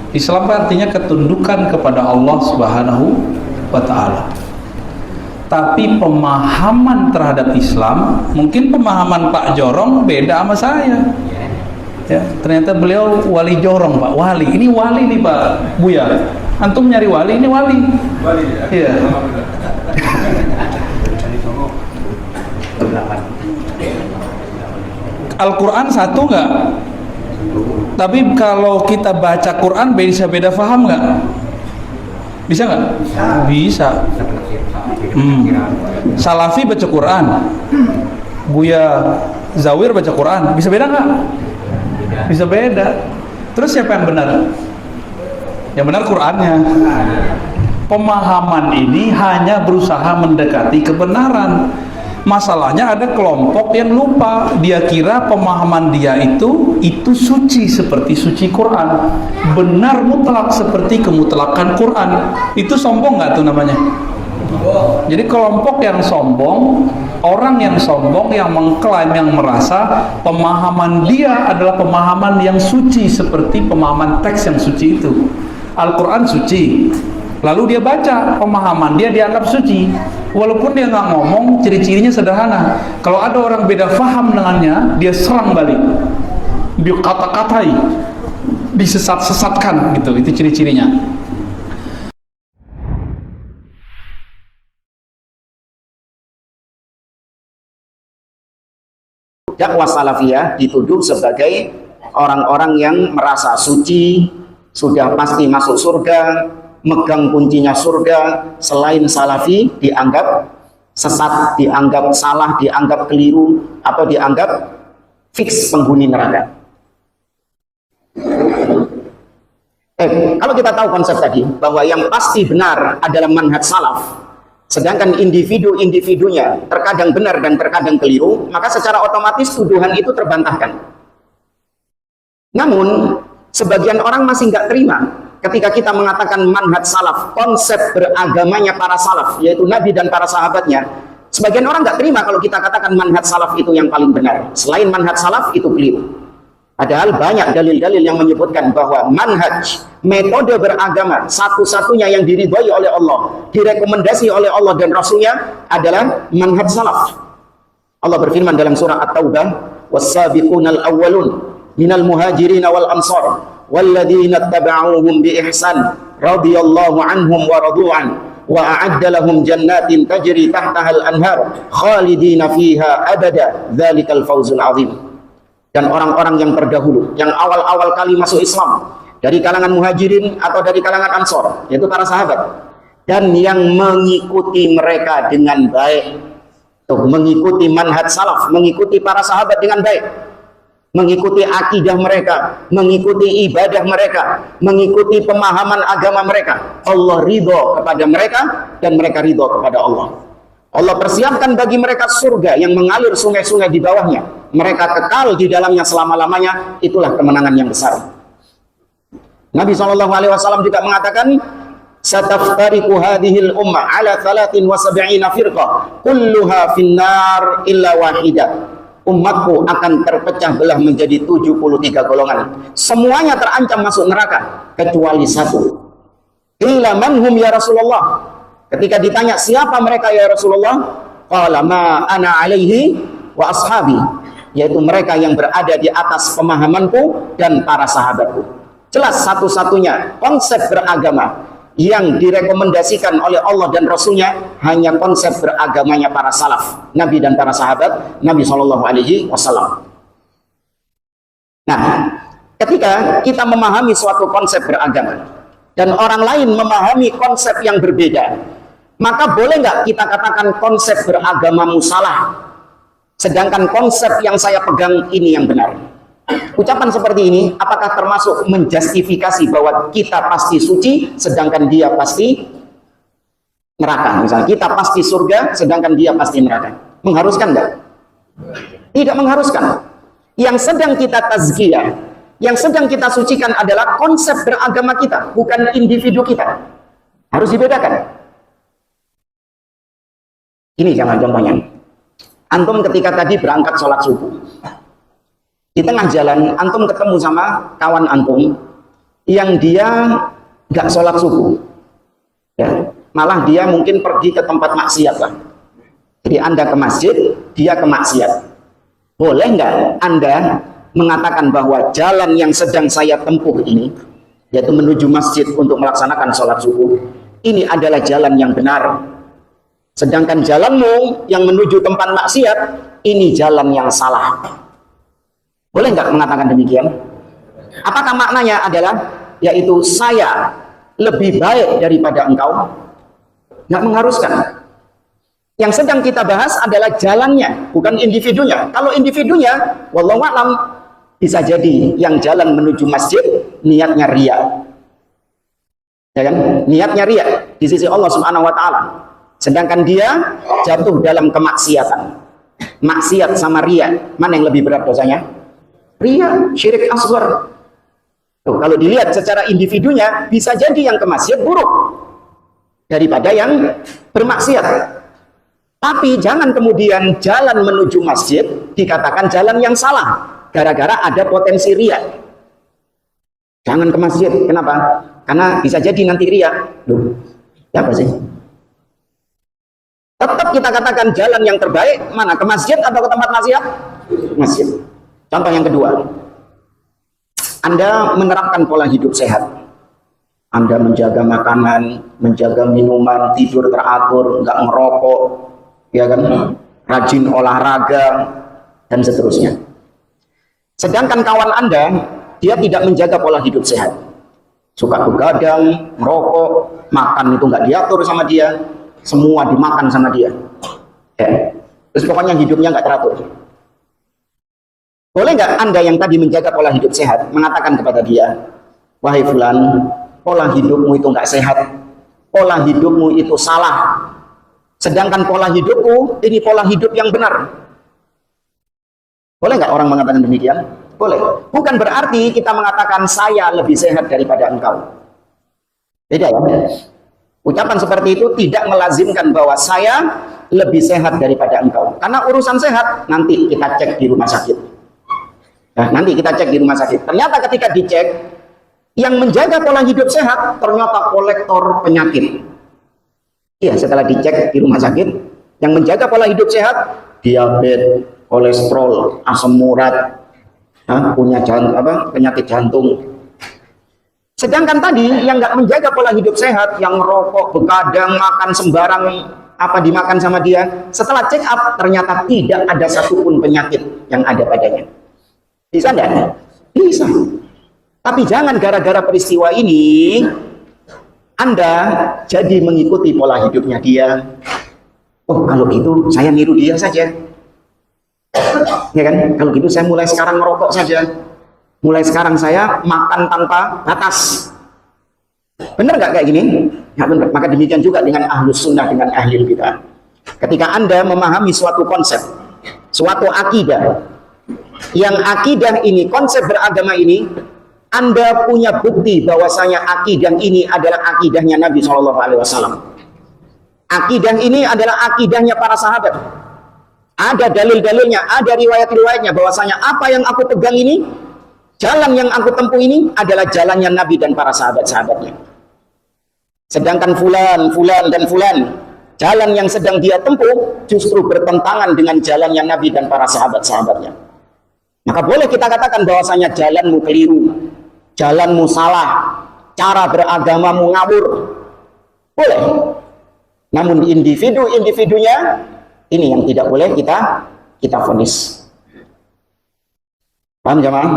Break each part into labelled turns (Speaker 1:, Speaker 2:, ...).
Speaker 1: Islam artinya ketundukan kepada Allah Subhanahu wa Ta'ala. Tapi pemahaman terhadap Islam, mungkin pemahaman Pak Jorong beda sama saya. Ya, ternyata beliau wali Jorong, Pak. Wali, ini wali nih Pak Buya. Antum nyari wali, ini wali. Wali ya. Iya. Al-Quran satu nggak? Tapi kalau kita baca Quran bisa beda paham nggak? Bisa nggak? Bisa. Salafi baca Quran, Buya Zawir baca Quran, bisa beda nggak? Bisa beda. Terus siapa yang benar? Yang benar Qurannya. Pemahaman ini hanya berusaha mendekati kebenaran. Masalahnya ada kelompok yang lupa, dia kira pemahaman dia itu suci seperti suci Quran, benar mutlak seperti kemutlakan Quran. Itu sombong nggak tuh namanya? Jadi kelompok yang sombong, orang yang sombong, yang mengklaim, yang merasa pemahaman dia adalah pemahaman yang suci seperti pemahaman teks yang suci itu. Al-Quran suci, lalu dia baca, pemahaman dia dianggap suci, walaupun dia nggak ngomong. Ciri-cirinya sederhana. Kalau ada orang beda faham dengannya, dia serang balik, dia kata-katai, disesat-sesatkan gitu. Itu ciri-cirinya.
Speaker 2: Dakwah salafiyah dituduh sebagai orang-orang yang merasa suci, sudah pasti masuk surga, megang kuncinya surga. Selain salafi dianggap sesat, dianggap salah, dianggap keliru, atau dianggap fix penghuni neraka. Kalau kita tahu konsep tadi bahwa yang pasti benar adalah manhaj salaf, sedangkan individu-individunya terkadang benar dan terkadang keliru, maka secara otomatis tuduhan itu terbantahkan. Namun sebagian orang masih nggak terima ketika kita mengatakan manhaj salaf, konsep beragamanya para salaf, yaitu Nabi dan para sahabatnya. Sebagian orang nggak terima kalau kita katakan manhaj salaf itu yang paling benar, selain manhaj salaf itu keliru. Padahal banyak dalil-dalil yang menyebutkan bahwa manhaj, metode beragama satu-satunya yang diridhai oleh Allah, direkomendasi oleh Allah dan Rasulnya adalah manhaj salaf. Allah berfirman dalam surah At-Taubah, "Was-sabiqunal awwalun minal muhajirin wal ansar walladzina ittaba'uuhum bi ihsan radhiyallahu anhum wa radu'an wa a'adda lahum jannatin tajri tahtaha al-anhar khalidina fiha abada dzalikal fawzul 'adzim." Dan orang-orang yang terdahulu, yang awal-awal kali masuk Islam, dari kalangan muhajirin atau dari kalangan ansor, yaitu para sahabat, dan yang mengikuti mereka dengan baik. Tuh, mengikuti manhaj salaf, mengikuti para sahabat dengan baik, mengikuti akidah mereka, mengikuti ibadah mereka, mengikuti pemahaman agama mereka. Allah ridho kepada mereka dan mereka ridho kepada Allah. Allah persiapkan bagi mereka surga yang mengalir sungai-sungai di bawahnya. Mereka kekal di dalamnya selama-lamanya. Itulah kemenangan yang besar. Nabi SAW juga mengatakan, "Sataftariqu hadhil ummah ala 73 firqah, kulluha finnar illa wahidah." Umatku akan terpecah belah menjadi 73 golongan. Semuanya terancam masuk neraka kecuali satu. Qila man hum ya Rasulullah? Ketika ditanya siapa mereka ya Rasulullah, qala ma ana alaihi wa ashabi, yaitu mereka yang berada di atas pemahamanku dan para sahabatku. Jelas satu-satunya konsep beragama yang direkomendasikan oleh Allah dan Rasulnya hanya konsep beragamanya para salaf, Nabi dan para sahabat Nabi SAW. Nah, ketika kita memahami suatu konsep beragama dan orang lain memahami konsep yang berbeda, maka boleh nggak kita katakan konsep beragamamu salah, sedangkan konsep yang saya pegang ini yang benar? Ucapan seperti ini apakah termasuk menjustifikasi bahwa kita pasti suci sedangkan dia pasti neraka? Misalnya kita pasti surga sedangkan dia pasti neraka. Mengharuskan nggak? Tidak mengharuskan. Yang sedang kita tazkiyah, yang sedang kita sucikan adalah konsep beragama kita, bukan individu kita. Harus dibedakan. Ini jangan contohnya. Antum ketika tadi berangkat sholat subuh, di tengah jalan antum ketemu sama kawan antum yang dia nggak sholat subuh, ya, malah dia mungkin pergi ke tempat maksiat lah. Jadi Anda ke masjid, dia ke maksiat. Boleh nggak Anda mengatakan bahwa jalan yang sedang saya tempuh ini, yaitu menuju masjid untuk melaksanakan sholat subuh, ini adalah jalan yang benar. Sedangkan jalanmu yang menuju tempat maksiat, ini jalan yang salah. Boleh nggak mengatakan demikian? Apakah maknanya adalah, yaitu saya lebih baik daripada engkau? Nggak mengharuskan. Yang sedang kita bahas adalah jalannya, bukan individunya. Kalau individunya, wallahu a'lam, bisa jadi yang jalan menuju masjid niatnya riya, ya kan? Niatnya riya di sisi Allah Subhanahu wa taala. Sedangkan dia jatuh dalam kemaksiatan. Maksiat sama riya, mana yang lebih berat dosanya? Riya, syirik asghar. Tuh, kalau dilihat secara individunya, bisa jadi yang ke masjid buruk daripada yang bermaksiat. Tapi jangan kemudian jalan menuju masjid dikatakan jalan yang salah gara-gara ada potensi riya. Jangan ke masjid. Kenapa? Karena bisa jadi nanti riya. Loh, apa sih? Tetap kita katakan jalan yang terbaik mana? Ke masjid atau ke tempat maksiat? Masjid. Contoh yang kedua. Anda menerapkan pola hidup sehat. Anda menjaga makanan, menjaga minuman, tidur teratur, nggak ngerokok, ya kan, rajin olahraga, dan seterusnya. Sedangkan kawan Anda, dia tidak menjaga pola hidup sehat. Suka begadang, merokok, makan itu nggak diatur sama dia, semua dimakan sama dia. Ya. Terus pokoknya hidupnya nggak teratur. Boleh nggak Anda yang tadi menjaga pola hidup sehat mengatakan kepada dia, wahai fulan, pola hidupmu itu nggak sehat, pola hidupmu itu salah. Sedangkan pola hidupku ini pola hidup yang benar. Boleh nggak orang mengatakan demikian? Boleh. Bukan berarti kita mengatakan saya lebih sehat daripada engkau. Beda ya. Ucapan seperti itu tidak melazimkan bahwa saya lebih sehat daripada engkau. Karena urusan sehat nanti kita cek di rumah sakit. Nah, nanti kita cek di rumah sakit. Ternyata ketika dicek, yang menjaga pola hidup sehat ternyata kolektor penyakit. Iya, setelah dicek di rumah sakit, yang menjaga pola hidup sehat, diabetes, kolesterol, asam urat, punya penyakit jantung. Sedangkan tadi yang nggak menjaga pola hidup sehat, yang merokok, begadang, makan sembarang apa dimakan sama dia, setelah check up ternyata tidak ada satupun penyakit yang ada padanya. Bisa enggak? Bisa. Tapi jangan gara-gara peristiwa ini Anda jadi mengikuti pola hidupnya dia. Oh, kalau gitu saya niru dia saja. Ya kan? Kalau gitu saya mulai sekarang merokok saja. Mulai sekarang saya makan tanpa batas. Benar nggak kayak gini? Ya, benar. Maka demikian juga dengan ahlus sunnah, dengan ahli bidah. Ketika Anda memahami suatu konsep, suatu akidah, yang akidah ini, konsep beragama ini, Anda punya bukti bahwasanya akidah ini adalah akidahnya Nabi SAW. Akidah ini adalah akidahnya para sahabat. Ada dalil-dalilnya, ada riwayat-riwayatnya bahwasanya apa yang aku pegang ini, jalan yang aku tempuh ini adalah jalannya Nabi dan para sahabat-sahabatnya. Sedangkan fulan, dan fulan, jalan yang sedang dia tempuh justru bertentangan dengan jalannya Nabi dan para sahabat-sahabatnya. Maka boleh kita katakan bahwasanya jalanmu keliru, jalanmu salah, cara beragamamu ngawur. Boleh. Namun individu-individunya ini yang tidak boleh kita vonis. Paham jemaah?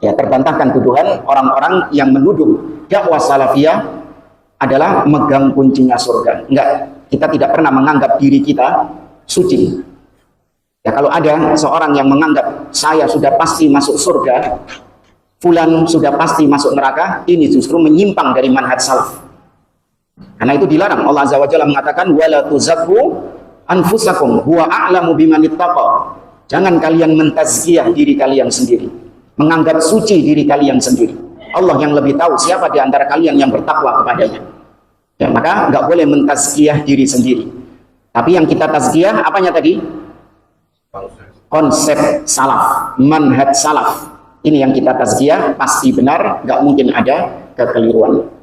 Speaker 2: Ya, terbantahkan tuduhan orang-orang yang menuduh dakwah salafiyah adalah megang kuncinya surga. Enggak, kita tidak pernah menganggap diri kita suci. Ya, kalau ada seorang yang menganggap saya sudah pasti masuk surga, fulan sudah pasti masuk neraka, ini justru menyimpang dari manhaj salaf. Karena itu dilarang. Allah Azza wa Jalla mengatakan wala tuzakku anfusakum huwa a'lamu biman ittaqa. Jangan kalian mentazkiyah diri kalian sendiri, menganggap suci diri kalian sendiri. Allah yang lebih tahu siapa di antara kalian yang bertakwa kepadanya. Ya, maka nggak boleh mentazkiyah diri sendiri. Tapi yang kita tazkiyah apanya tadi? Konsep salaf, manhaj salaf. Ini yang kita tazkiyah, pasti benar, nggak mungkin ada kekeliruan.